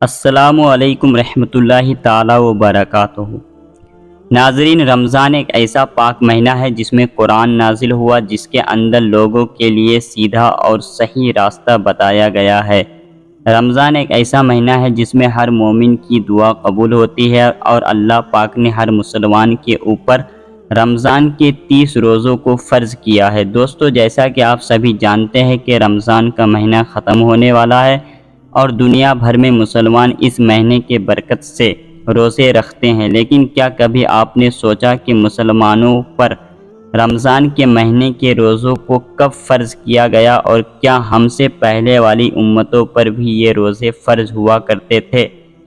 السلام علیکم رحمۃ اللہ تعالی وبرکاتہ۔ ناظرین، رمضان ایک ایسا پاک مہینہ ہے جس میں قرآن نازل ہوا، جس کے اندر لوگوں کے لیے سیدھا اور صحیح راستہ بتایا گیا ہے۔ رمضان ایک ایسا مہینہ ہے جس میں ہر مومن کی دعا قبول ہوتی ہے، اور اللہ پاک نے ہر مسلمان کے اوپر رمضان کے 30 روزوں کو فرض کیا ہے۔ دوستو، جیسا کہ آپ سبھی جانتے ہیں کہ رمضان کا مہینہ ختم ہونے والا ہے، اور دنیا بھر میں مسلمان اس مہینے کے برکت سے روزے رکھتے ہیں۔ لیکن کیا کبھی آپ نے سوچا کہ مسلمانوں پر رمضان کے مہینے کے روزوں کو کب فرض کیا گیا، اور کیا ہم سے پہلے والی امتوں پر بھی یہ روزے فرض ہوا کرتے تھے؟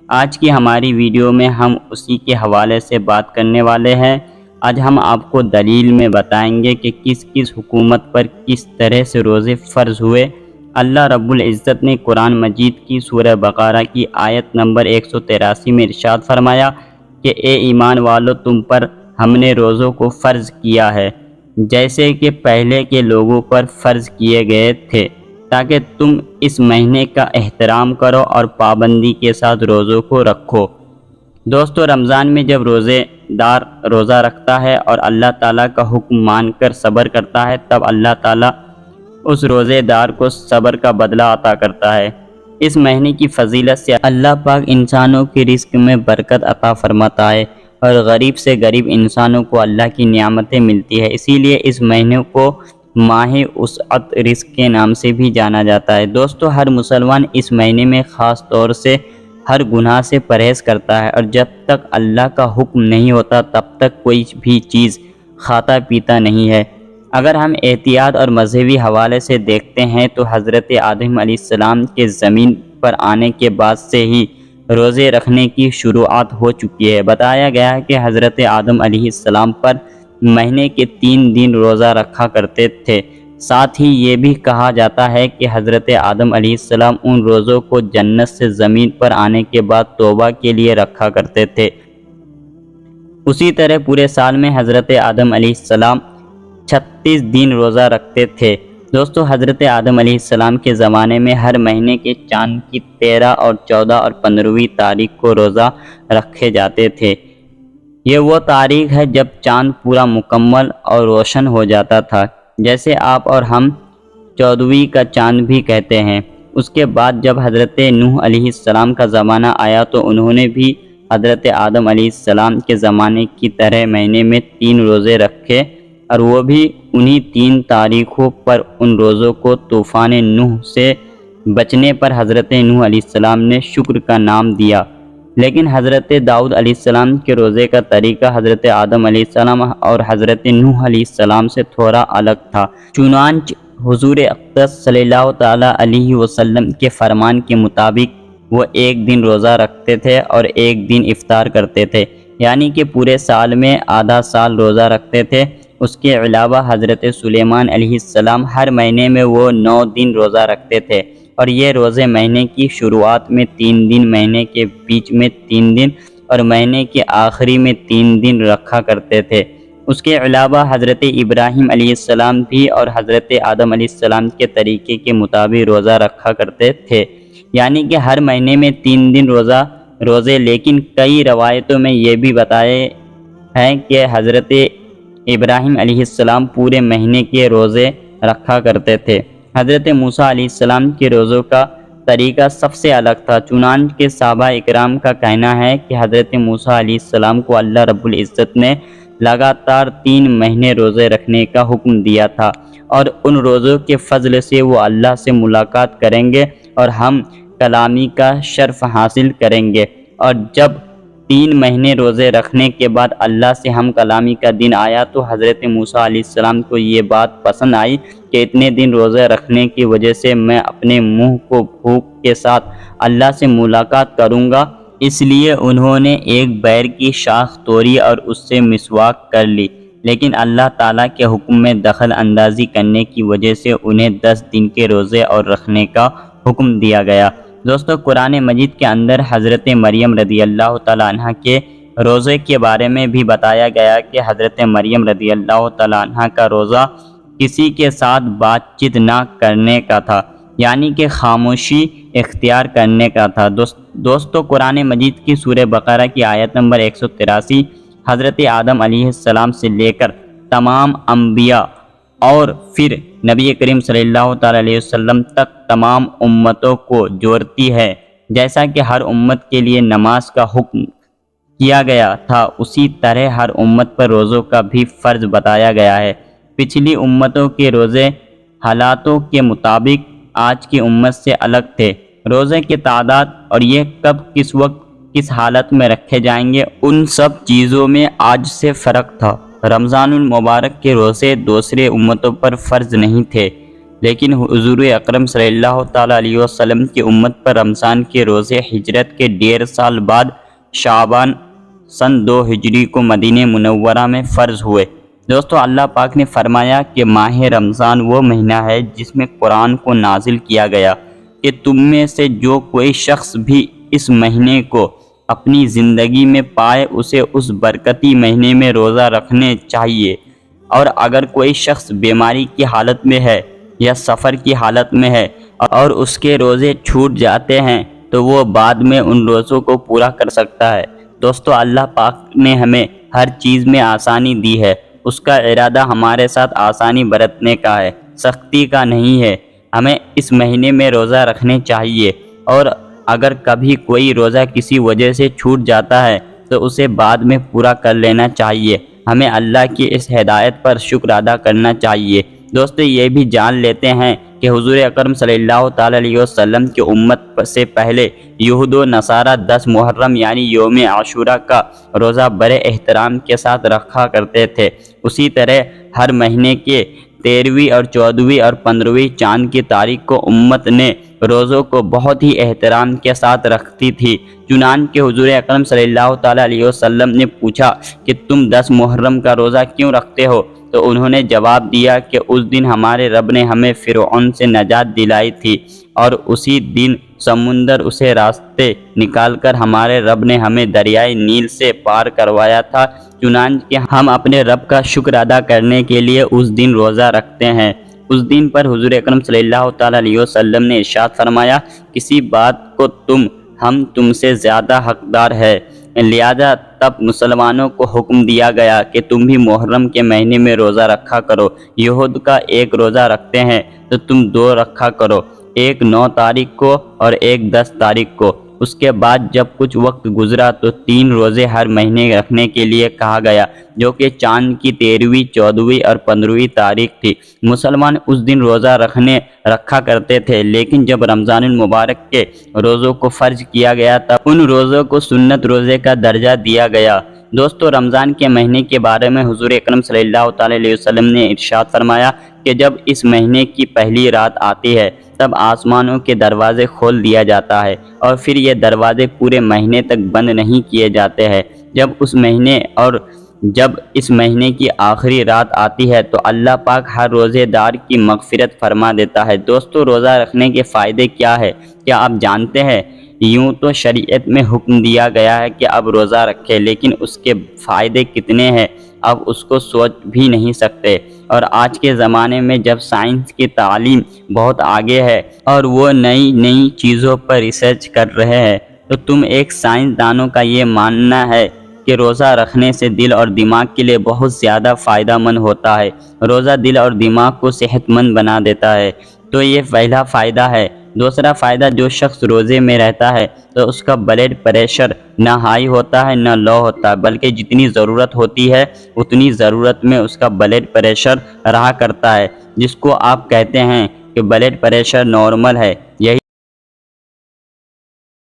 آج کی ہماری ویڈیو میں ہم اسی کے حوالے سے بات کرنے والے ہیں۔ آج ہم آپ کو دلیل میں بتائیں گے کہ کس کس حکومت پر کس طرح سے روزے فرض ہوئے۔ اللہ رب العزت نے قرآن مجید کی سورہ بقرہ کی آیت نمبر 183 میں ارشاد فرمایا کہ اے ایمان والو، تم پر ہم نے روزوں کو فرض کیا ہے جیسے کہ پہلے کے لوگوں پر فرض کیے گئے تھے، تاکہ تم اس مہینے کا احترام کرو اور پابندی کے ساتھ روزوں کو رکھو۔ دوستو، رمضان میں جب روزے دار روزہ رکھتا ہے اور اللہ تعالیٰ کا حکم مان کر صبر کرتا ہے، تب اللہ تعالیٰ اس روزے دار کو صبر کا بدلہ عطا کرتا ہے۔ اس مہینے کی فضیلت سے اللہ پاک انسانوں کے رزق میں برکت عطا فرماتا ہے، اور غریب سے غریب انسانوں کو اللہ کی نعمتیں ملتی ہے۔ اسی لیے اس مہینے کو ماہ وسعت رزق کے نام سے بھی جانا جاتا ہے۔ دوستو، ہر مسلمان اس مہینے میں خاص طور سے ہر گناہ سے پرہیز کرتا ہے، اور جب تک اللہ کا حکم نہیں ہوتا تب تک کوئی بھی چیز کھاتا پیتا نہیں ہے۔ اگر ہم احتیاط اور مذہبی حوالے سے دیکھتے ہیں تو حضرت آدم علیہ السلام کے زمین پر آنے کے بعد سے ہی روزے رکھنے کی شروعات ہو چکی ہے۔ بتایا گیا ہے کہ حضرت آدم علیہ السلام پر مہینے کے 3 دن روزہ رکھا کرتے تھے۔ ساتھ ہی یہ بھی کہا جاتا ہے کہ حضرت آدم علیہ السلام ان روزوں کو جنت سے زمین پر آنے کے بعد توبہ کے لیے رکھا کرتے تھے۔ اسی طرح پورے سال میں حضرت آدم علیہ السلام 36 دن روزہ رکھتے تھے۔ دوستو، حضرت آدم علیہ السلام کے زمانے میں ہر مہینے کے چاند کی 13 اور 14 اور 15ویں تاریخ کو روزہ رکھے جاتے تھے۔ یہ وہ تاریخ ہے جب چاند پورا مکمل اور روشن ہو جاتا تھا، جیسے آپ اور ہم 14ویں کا چاند بھی کہتے ہیں۔ اس کے بعد جب حضرت نوح علیہ السلام کا زمانہ آیا تو انہوں نے بھی حضرت آدم علیہ السلام کے زمانے کی طرح مہینے میں 3 روزے رکھے، اور وہ بھی انہی 3 تاریخوں پر۔ ان روزوں کو طوفان نوح سے بچنے پر حضرت نوح علیہ السلام نے شکر کا نام دیا۔ لیکن حضرت داؤد علیہ السلام کے روزے کا طریقہ حضرت آدم علیہ السلام اور حضرت نوح علیہ السلام سے تھوڑا الگ تھا۔ چنانچہ حضور اقدس صلی اللہ تعالیٰ علیہ وسلم کے فرمان کے مطابق وہ 1 دن روزہ رکھتے تھے اور 1 دن افطار کرتے تھے، یعنی کہ پورے سال میں آدھا سال روزہ رکھتے تھے۔ اس کے علاوہ حضرت سلیمان علیہ السلام ہر مہینے میں وہ 9 دن روزہ رکھتے تھے، اور یہ روزے مہینے کی شروعات میں 3 دن، مہینے کے بیچ میں 3 دن اور مہینے کے آخری میں 3 دن رکھا کرتے تھے۔ اس کے علاوہ حضرت ابراہیم علیہ السلام بھی اور حضرت آدم علیہ السلام کے طریقے کے مطابق روزہ رکھا کرتے تھے، یعنی کہ ہر مہینے میں 3 دن روزے۔ لیکن کئی روایتوں میں یہ بھی بتائے ہیں کہ حضرت ابراہیم علیہ السلام پورے مہینے کے روزے رکھا کرتے تھے۔ حضرت موسیٰ علیہ السلام کے روزوں کا طریقہ سب سے الگ تھا۔ چنانچہ صحابہ اکرام کا کہنا ہے کہ حضرت موسیٰ علیہ السلام کو اللہ رب العزت نے لگاتار 3 مہینے روزے رکھنے کا حکم دیا تھا، اور ان روزوں کے فضل سے وہ اللہ سے ملاقات کریں گے اور ہم کلامی کا شرف حاصل کریں گے۔ اور جب 3 مہینے روزے رکھنے کے بعد اللہ سے ہم کلامی کا دن آیا تو حضرت موسیٰ علیہ السلام کو یہ بات پسند آئی کہ اتنے دن روزے رکھنے کی وجہ سے میں اپنے منہ کو بھوک کے ساتھ اللہ سے ملاقات کروں گا، اس لیے انہوں نے ایک بیر کی شاخ توڑی اور اس سے مسواک کر لی۔ لیکن اللہ تعالیٰ کے حکم میں دخل اندازی کرنے کی وجہ سے انہیں 10 دن کے روزے اور رکھنے کا حکم دیا گیا۔ دوستو، قرآن مجید کے اندر حضرت مریم رضی اللہ تعالیٰ عنہ کے روزے کے بارے میں بھی بتایا گیا کہ حضرت مریم رضی اللہ تعالیٰ عنہ کا روزہ کسی کے ساتھ بات چیت نہ کرنے کا تھا۔ یعنی کہ خاموشی اختیار کرنے کا تھا۔ دوستو قرآن مجید کی سورہ بقرہ کی آیت نمبر 183 حضرت آدم علیہ السلام سے لے کر تمام انبیاء اور پھر نبی کریم صلی اللہ تعالیٰ علیہ وسلم تک تمام امتوں کو جوڑتی ہے۔ جیسا کہ ہر امت کے لیے نماز کا حکم کیا گیا تھا، اسی طرح ہر امت پر روزوں کا بھی فرض بتایا گیا ہے۔ پچھلی امتوں کے روزے حالاتوں کے مطابق آج کی امت سے الگ تھے۔ روزے کی تعداد اور یہ کب کس وقت کس حالت میں رکھے جائیں گے، ان سب چیزوں میں آج سے فرق تھا۔ رمضان المبارک کے روزے دوسرے امتوں پر فرض نہیں تھے، لیکن حضور اکرم صلی اللہ تعالیٰ علیہ وسلم کی امت پر رمضان کے روزے ہجرت کے 1.5 سال بعد شعبان سن 2 ہجری کو مدینہ منورہ میں فرض ہوئے۔ دوستو اللہ پاک نے فرمایا کہ ماہ رمضان وہ مہینہ ہے جس میں قرآن کو نازل کیا گیا کہ تم میں سے جو کوئی شخص بھی اس مہینے کو اپنی زندگی میں پائے اسے اس برکتی مہینے میں روزہ رکھنے چاہیے، اور اگر کوئی شخص بیماری کی حالت میں ہے یا سفر کی حالت میں ہے اور اس کے روزے چھوٹ جاتے ہیں تو وہ بعد میں ان روزوں کو پورا کر سکتا ہے۔ دوستو اللہ پاک نے ہمیں ہر چیز میں آسانی دی ہے، اس کا ارادہ ہمارے ساتھ آسانی برتنے کا ہے، سختی کا نہیں ہے۔ ہمیں اس مہینے میں روزہ رکھنے چاہیے، اور اگر کبھی کوئی روزہ کسی وجہ سے چھوٹ جاتا ہے تو اسے بعد میں پورا کر لینا چاہیے۔ ہمیں اللہ کی اس ہدایت پر شکر ادا کرنا چاہیے۔ دوستو یہ بھی جان لیتے ہیں کہ حضور اکرم صلی اللہ تعالیٰ علیہ وسلم کی امت سے پہلے یہود و نصارہ 10 محرم یعنی یوم عاشورہ کا روزہ بڑے احترام کے ساتھ رکھا کرتے تھے۔ اسی طرح ہر مہینے کے 13ویں اور 14ویں اور 15ویں چاند کی تاریخ کو امت نے روزوں کو بہت ہی احترام کے ساتھ رکھتی تھی۔ چنانچہ حضور اکرم صلی اللہ تعالیٰ علیہ وسلم نے پوچھا کہ تم 10 محرم کا روزہ کیوں رکھتے ہو؟ تو انہوں نے جواب دیا کہ اس دن ہمارے رب نے ہمیں فرعون سے نجات دلائی تھی، اور اسی دن سمندر اسے راستے نکال کر ہمارے رب نے ہمیں دریائے نیل سے پار کروایا تھا، چنانچہ ہم اپنے رب کا شکر ادا کرنے کے لیے اس دن روزہ رکھتے ہیں۔ اس دن پر حضور اکرم صلی اللہ تعالیٰ علیہ وسلم نے ارشاد فرمایا، کسی بات کو ہم تم سے زیادہ حقدار ہے، لہذا تب مسلمانوں کو حکم دیا گیا کہ تم بھی محرم کے مہینے میں روزہ رکھا کرو۔ یہود کا ایک روزہ رکھتے ہیں تو تم 2 رکھا کرو، ایک 9 تاریخ کو اور ایک 10 تاریخ کو۔ اس کے بعد جب کچھ وقت گزرا تو 3 روزے ہر مہینے رکھنے کے لیے کہا گیا، جو کہ چاند کی 13ویں، 14ویں اور 15ویں تاریخ تھی۔ مسلمان اس دن روزہ رکھا کرتے تھے، لیکن جب رمضان المبارک کے روزوں کو فرض کیا گیا تب ان روزوں کو سنت روزے کا درجہ دیا گیا۔ دوستو رمضان کے مہینے کے بارے میں حضور اکرم صلی اللہ تعالیٰ علیہ وسلم نے ارشاد فرمایا کہ جب اس مہینے کی پہلی رات آتی ہے تب آسمانوں کے دروازے کھول دیا جاتا ہے، اور پھر یہ دروازے پورے مہینے تک بند نہیں کیے جاتے ہیں۔ جب اس مہینے کی آخری رات آتی ہے تو اللہ پاک ہر روزے دار کی مغفرت فرما دیتا ہے۔ دوستو روزہ رکھنے کے فائدے کیا ہے؟ کیا آپ جانتے ہیں؟ یوں تو شریعت میں حکم دیا گیا ہے کہ اب روزہ رکھے، لیکن اس کے فائدے کتنے ہیں اب اس کو سوچ بھی نہیں سکتے۔ اور آج کے زمانے میں جب سائنس کی تعلیم بہت آگے ہے اور وہ نئی چیزوں پر ریسرچ کر رہے ہیں، تو تم ایک سائنسدانوں کا یہ ماننا ہے کہ روزہ رکھنے سے دل اور دماغ کے لیے بہت زیادہ فائدہ مند ہوتا ہے۔ روزہ دل اور دماغ کو صحت مند بنا دیتا ہے، تو یہ پہلا فائدہ ہے۔ دوسرا فائدہ، جو شخص روزے میں رہتا ہے تو اس کا بلڈ پریشر نہ ہائی ہوتا ہے نہ لو ہوتا ہے، بلکہ جتنی ضرورت ہوتی ہے اتنی ضرورت میں اس کا بلڈ پریشر رہا کرتا ہے، جس کو آپ کہتے ہیں کہ بلڈ پریشر نارمل ہے۔